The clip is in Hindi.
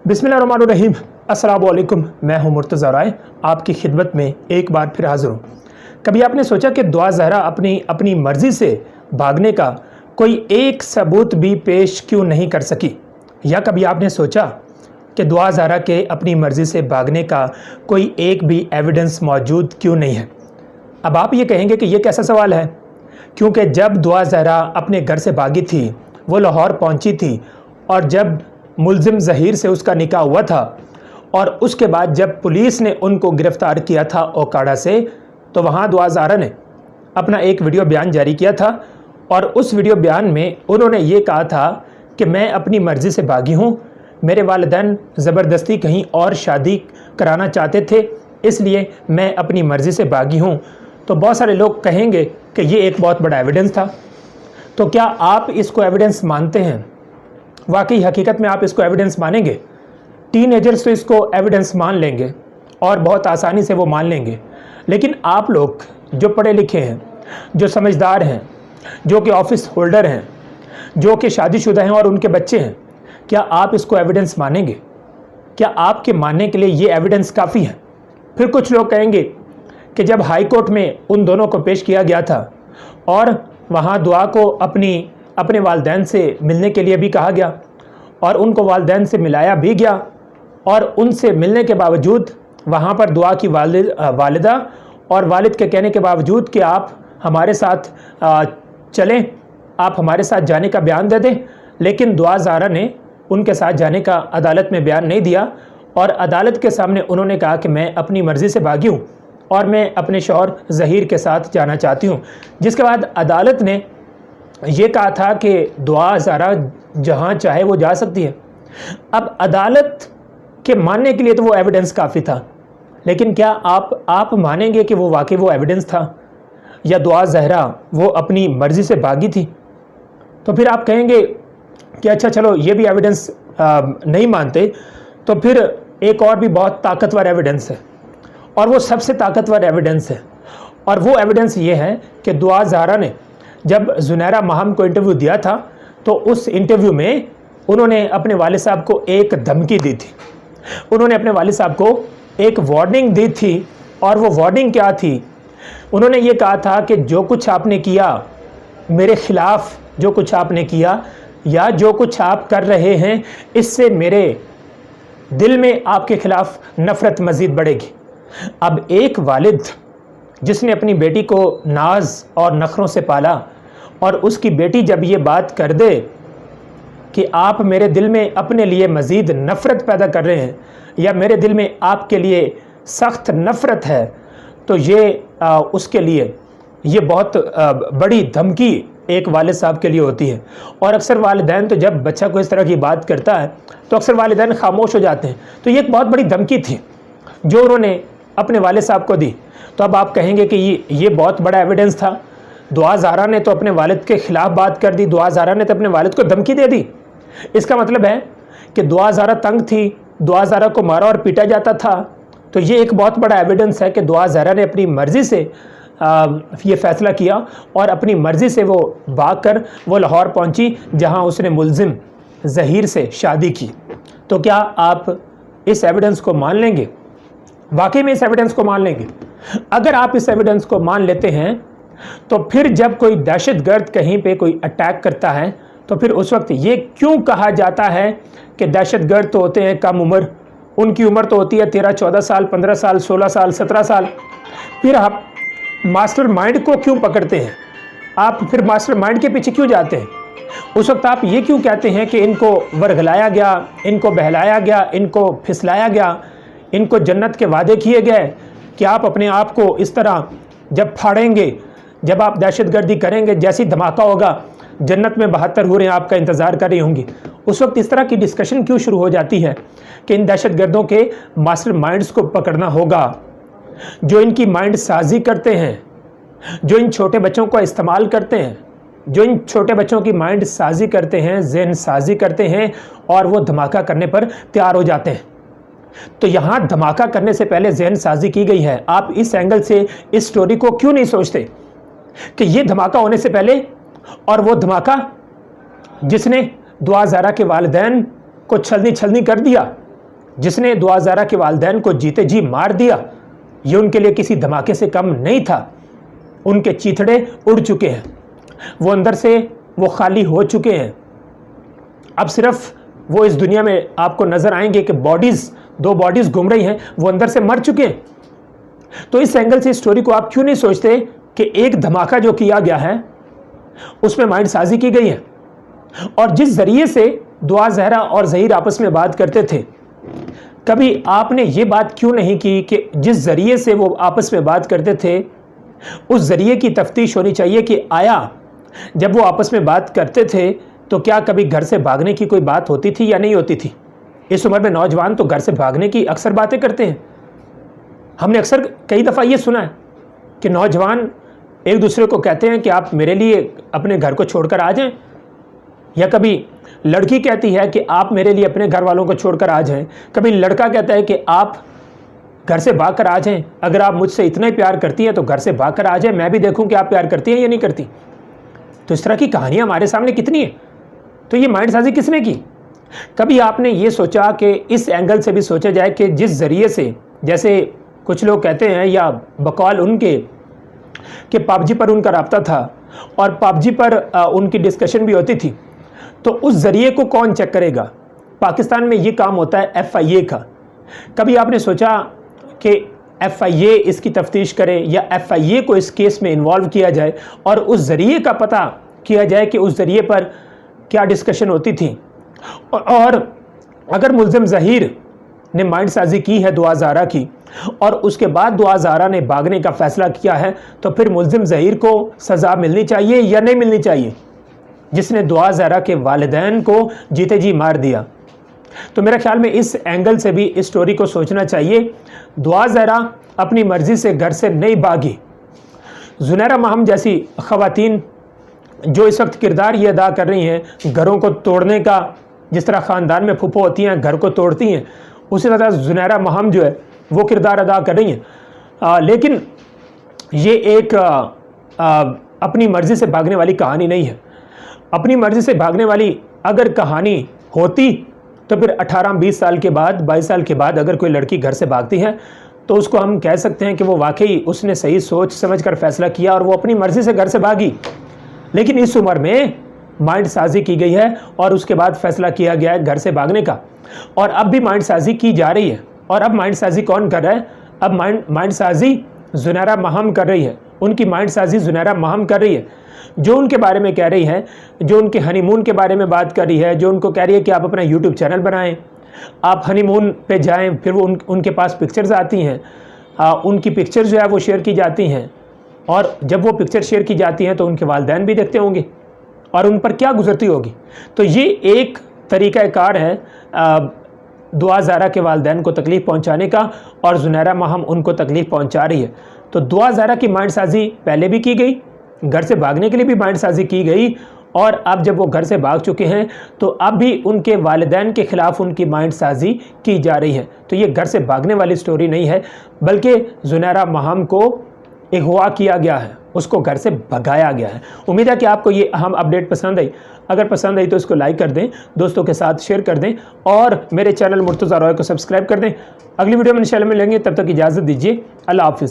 बिस्मिल्लाहिर्रहमानिर्रहीम। अस्सलाम वालेकुम। मैं हूं मुर्तज़ा राय, आपकी खिदमत में एक बार फिर हाज़िर हूं। कभी आपने सोचा कि दुआ ज़हरा अपनी मर्ज़ी से भागने का कोई एक सबूत भी पेश क्यों नहीं कर सकी? या कभी आपने सोचा कि दुआ ज़हरा के अपनी मर्ज़ी से भागने का कोई एक भी एविडेंस मौजूद क्यों नहीं है? अब आप ये कहेंगे कि ये कैसा सवाल है, क्योंकि जब दुआ ज़हरा अपने घर से भागी थी, वो लाहौर पहुंची थी, और जब मुल्ज़िम ज़हीर से उसका निकाह हुआ था और उसके बाद जब पुलिस ने उनको गिरफ़्तार किया था ओकाड़ा से, तो वहाँ दुआ ज़हरा ने अपना एक वीडियो बयान जारी किया था और उस वीडियो बयान में उन्होंने ये कहा था कि मैं अपनी मर्ज़ी से भागी हूँ, मेरे वालिदैन ज़बरदस्ती कहीं और शादी कराना चाहते थे, इसलिए मैं अपनी मर्ज़ी से भागी हूँ। तो बहुत सारे लोग कहेंगे कि ये एक बहुत बड़ा एविडेंस था। तो क्या आप इसको एविडेंस मानते हैं? वाकई हकीकत में आप इसको एविडेंस मानेंगे? टीनेजर्स तो इसको एविडेंस मान लेंगे और बहुत आसानी से वो मान लेंगे, लेकिन आप लोग जो पढ़े लिखे हैं, जो समझदार हैं, जो कि ऑफिस होल्डर हैं, जो कि शादीशुदा हैं और उनके बच्चे हैं, क्या आप इसको एविडेंस मानेंगे? क्या आपके मानने के लिए ये एविडेंस काफ़ी है? फिर कुछ लोग कहेंगे कि जब हाई कोर्ट में उन दोनों को पेश किया गया था और वहाँ दुआ को अपने वालिदैन से मिलने के लिए भी कहा गया और उनको वालिदैन से मिलाया भी गया, और उनसे मिलने के बावजूद वहाँ पर दुआ की वालिदा और वालिद के कहने के बावजूद कि आप हमारे साथ चलें, आप हमारे साथ जाने का बयान दे दें, लेकिन दुआ ज़हरा ने उनके साथ जाने का अदालत में बयान नहीं दिया और अदालत के सामने उन्होंने कहा कि मैं अपनी मर्ज़ी से भागी हूँ और मैं अपने शौहर ज़हीर के साथ जाना चाहती हूँ। जिसके बाद अदालत ने ये कहा था कि दुआ ज़हरा जहाँ चाहे वो जा सकती है। अब अदालत के मानने के लिए तो वो एविडेंस काफ़ी था, लेकिन क्या आप मानेंगे कि वो वाकई वो एविडेंस था या दुआ ज़हरा वो अपनी मर्ज़ी से भागी थी? तो फिर आप कहेंगे कि अच्छा चलो ये भी एविडेंस नहीं मानते, तो फिर एक और भी बहुत ताकतवर एविडेंस है, और वो सबसे ताकतवर एविडेंस है, और वो एविडेंस ये है कि दुआ ज़हरा ने जब ज़ुनैरा माहम को इंटरव्यू दिया था, तो उस इंटरव्यू में उन्होंने अपने वालिद साहब को एक धमकी दी थी, उन्होंने अपने वालिद साहब को एक वार्निंग दी थी। और वो वार्निंग क्या थी? उन्होंने ये कहा था कि जो कुछ आपने किया मेरे ख़िलाफ़, जो कुछ आपने किया या जो कुछ आप कर रहे हैं, इससे मेरे दिल में आपके ख़िलाफ़ नफ़रत मज़ीद बढ़ेगी। अब एक वालिद जिसने अपनी बेटी को नाज और नखरों से पाला, और उसकी बेटी जब ये बात कर दे कि आप मेरे दिल में अपने लिए मज़ीद नफ़रत पैदा कर रहे हैं या मेरे दिल में आपके लिए सख्त नफ़रत है, तो ये उसके लिए ये बहुत बड़ी धमकी एक वालिद साहब के लिए होती है। और अक्सर वालिदैन तो जब बच्चा को इस तरह की बात करता है तो अक्सर वालिदैन खामोश हो जाते हैं। तो ये एक बहुत बड़ी धमकी थी जो उन्होंने अपने वालिद साहब को दी। तो अब आप कहेंगे कि ये बहुत बड़ा एविडेंस था। दुआ ज़हरा ने तो अपने वालिद के ख़िलाफ़ बात कर दी, दुआ ज़हरा ने तो अपने वालिद को धमकी दे दी। इसका मतलब है कि दुआ ज़हरा तंग थी, दुआ ज़हरा को मारा और पीटा जाता था। तो ये एक बहुत बड़ा एविडेंस है कि दुआ ज़हरा ने अपनी मर्ज़ी से ये फ़ैसला किया और अपनी मर्ज़ी से वो भागकर वो लाहौर पहुंची, जहां उसने मुल्ज़िम ज़हीर से शादी की। तो क्या आप इस एविडेंस को मान लेंगे? वाकई में इस एविडेंस को मान लेंगे? अगर आप इस एविडेंस को मान लेते हैं, तो फिर जब कोई दहशतगर्द कहीं पे कोई अटैक करता है, तो फिर उस वक्त ये क्यों कहा जाता है कि दहशतगर्द तो होते हैं कम उम्र, उनकी उम्र तो होती है 13-14 साल, 15 साल, 16 साल, 17 साल। फिर आप मास्टर माइंड को क्यों पकड़ते हैं? आप फिर मास्टर माइंड के पीछे क्यों जाते हैं? उस वक्त आप ये क्यों कहते हैं कि इनको वर्गलाया गया, इनको बहलाया गया, इनको फिसलाया गया, इनको जन्नत के वादे किए गए? कि आप अपने आप को इस तरह जब फाड़ेंगे, जब आप दहशतगर्दी करेंगे, जैसी धमाका होगा, जन्नत में 72 हूरें आपका इंतज़ार कर रही होंगी, उस वक्त इस तरह की डिस्कशन क्यों शुरू हो जाती है कि इन दहशतगर्दों के मास्टर माइंड्स को पकड़ना होगा, जो इनकी माइंड साजी करते हैं, जो इन छोटे बच्चों को इस्तेमाल करते हैं, जो इन छोटे बच्चों की माइंड साजी करते हैं, जहन साजी करते हैं, और वो धमाका करने पर तैयार हो जाते हैं। तो यहाँ धमाका करने से पहले जहन साजी की गई है। आप इस एंगल से इस स्टोरी को क्यों नहीं सोचते कि ये धमाका होने से पहले, और वो धमाका जिसने दुआ ज़हरा के वालिदैन को छलनी छलनी कर दिया, जिसने दुआ ज़हरा के वालिदैन को जीते जी मार दिया, ये उनके लिए किसी धमाके से कम नहीं था। उनके चीथड़े उड़ चुके हैं, वो अंदर से वो खाली हो चुके हैं। अब सिर्फ वो इस दुनिया में आपको नज़र आएंगे कि बॉडीज़, 2 बॉडीज़ घूम रही हैं, वो अंदर से मर चुके हैं। तो इस एंगल से स्टोरी को आप क्यों नहीं सोचते कि एक धमाका जो किया गया है उसमें माइंड साजी की गई है, और जिस जरिए से दुआ ज़हरा और ज़हीर आपस में बात करते थे, कभी आपने ये बात क्यों नहीं की कि जिस ज़रिए से वो आपस में बात करते थे उस ज़रिए की तफ्तीश होनी चाहिए कि आया जब वो आपस में बात करते थे तो क्या कभी घर से भागने की कोई बात होती थी या नहीं होती थी। इस उम्र में नौजवान तो घर से भागने की अक्सर बातें करते हैं। हमने अक्सर कई दफ़ा ये सुना है कि नौजवान एक दूसरे को कहते हैं कि आप मेरे लिए अपने घर को छोड़कर आ जाएं, या कभी लड़की कहती है कि आप मेरे लिए अपने घर वालों को छोड़कर आ जाएं, कभी लड़का कहता है कि आप घर से भाग कर आ जाएं, अगर आप मुझसे इतना ही प्यार करती हैं तो घर से भाग कर आ जाएं, मैं भी देखूं कि आप प्यार करती हैं या नहीं करती। तो इस तरह की कहानियां हमारे सामने कितनी है। तो ये माइंड साजी किसने की? कभी आपने ये सोचा कि इस एंगल से भी सोचा जाए कि जिस ज़रिए से, जैसे कुछ लोग कहते हैं या बकौल उनके कि पबजी पर उनका रब्ता था और पबजी पर उनकी डिस्कशन भी होती थी, तो उस ज़रिए को कौन चेक करेगा? पाकिस्तान में ये काम होता है FIA का। कभी आपने सोचा कि FIA इसकी तफ्तीश करे या FIA को इस केस में इन्वॉल्व किया जाए और उस ज़रिए का पता किया जाए कि उस ज़रिए पर क्या डिस्कशन होती थी, और अगर मुल्ज़िम ज़हीर ने माइंड साजी की है दुआ ज़हरा की और उसके बाद दुआ ज़हरा ने भागने का फ़ैसला किया है, तो फिर मुल्ज़िम ज़हीर को सज़ा मिलनी चाहिए या नहीं मिलनी चाहिए, जिसने दुआ ज़हरा के वालिदैन को जीते जी मार दिया। तो मेरे ख्याल में इस एंगल से भी इस स्टोरी को सोचना चाहिए। दुआ ज़हरा अपनी मर्ज़ी से घर से नहीं भागी। ज़ुनैरा महम जैसी ख़वातीन जो इस वक्त किरदार ये अदा कर रही हैं घरों को तोड़ने का, जिस तरह ख़ानदान में फूफो होती हैं घर को तोड़ती हैं, उसी तरह ज़ुनैरा महम जो है वो किरदार अदा कर रही हैं। लेकिन ये एक अपनी मर्ज़ी से भागने वाली कहानी नहीं है। अपनी मर्ज़ी से भागने वाली अगर कहानी होती तो फिर 18-20 साल के बाद, 22 साल के बाद अगर कोई लड़की घर से भागती है तो उसको हम कह सकते हैं कि वो वाकई उसने सही सोच समझ कर फ़ैसला किया और वो अपनी मर्ज़ी से घर से भागी। लेकिन इस उम्र में माइंड साजी की गई है और उसके बाद फ़ैसला किया गया है घर से भागने का, और अब भी माइंड साजी की जा रही है। और अब माइंड साजी कौन कर रहा है? अब माइंड साजी ज़ुनैरा महम कर रही है। उनकी माइंड साजी ज़ुनैरा महम कर रही है, जो उनके बारे में कह रही है, जो उनके हनीमून के बारे में बात कर रही है, जो उनको कह रही है कि आप अपना यूट्यूब चैनल बनाएं, आप हनीमून पे जाएं, फिर वो उनके पास पिक्चर्स आती हैं, उनकी पिक्चर्स जो है वो शेयर की जाती हैं, और जब वो पिक्चर शेयर की जाती हैं तो उनके वालिदैन भी देखते होंगे और उन पर क्या गुजरती होगी। तो ये एक तरीक़ाकार है दुआ ज़हरा के वालिदैन को तकलीफ़ पहुँचाने का, और ज़ुनैरा महम उनको तकलीफ़ पहुँचा रही है। तो दुआ ज़हरा की माइंड साजी पहले भी की गई, घर से भागने के लिए भी माइंड साजी की गई, और अब जब वो घर से भाग चुके हैं तो अब भी उनके वालिदैन के ख़िलाफ़ उनकी माइंड साजी की जा रही है। तो ये घर से भागने वाली स्टोरी नहीं है, बल्कि ज़ुनैरा महम को अगवा किया गया है, उसको घर से भगाया गया है। उम्मीद है कि आपको ये अहम अपडेट पसंद आई। अगर पसंद आई तो इसको लाइक कर दें, दोस्तों के साथ शेयर कर दें, और मेरे चैनल मुर्तज़ा रॉय को सब्सक्राइब कर दें। अगली वीडियो में इंशाअल्लाह मिलेंगे, तब तक इजाज़त दीजिए। अल्लाह हाफ़िज़।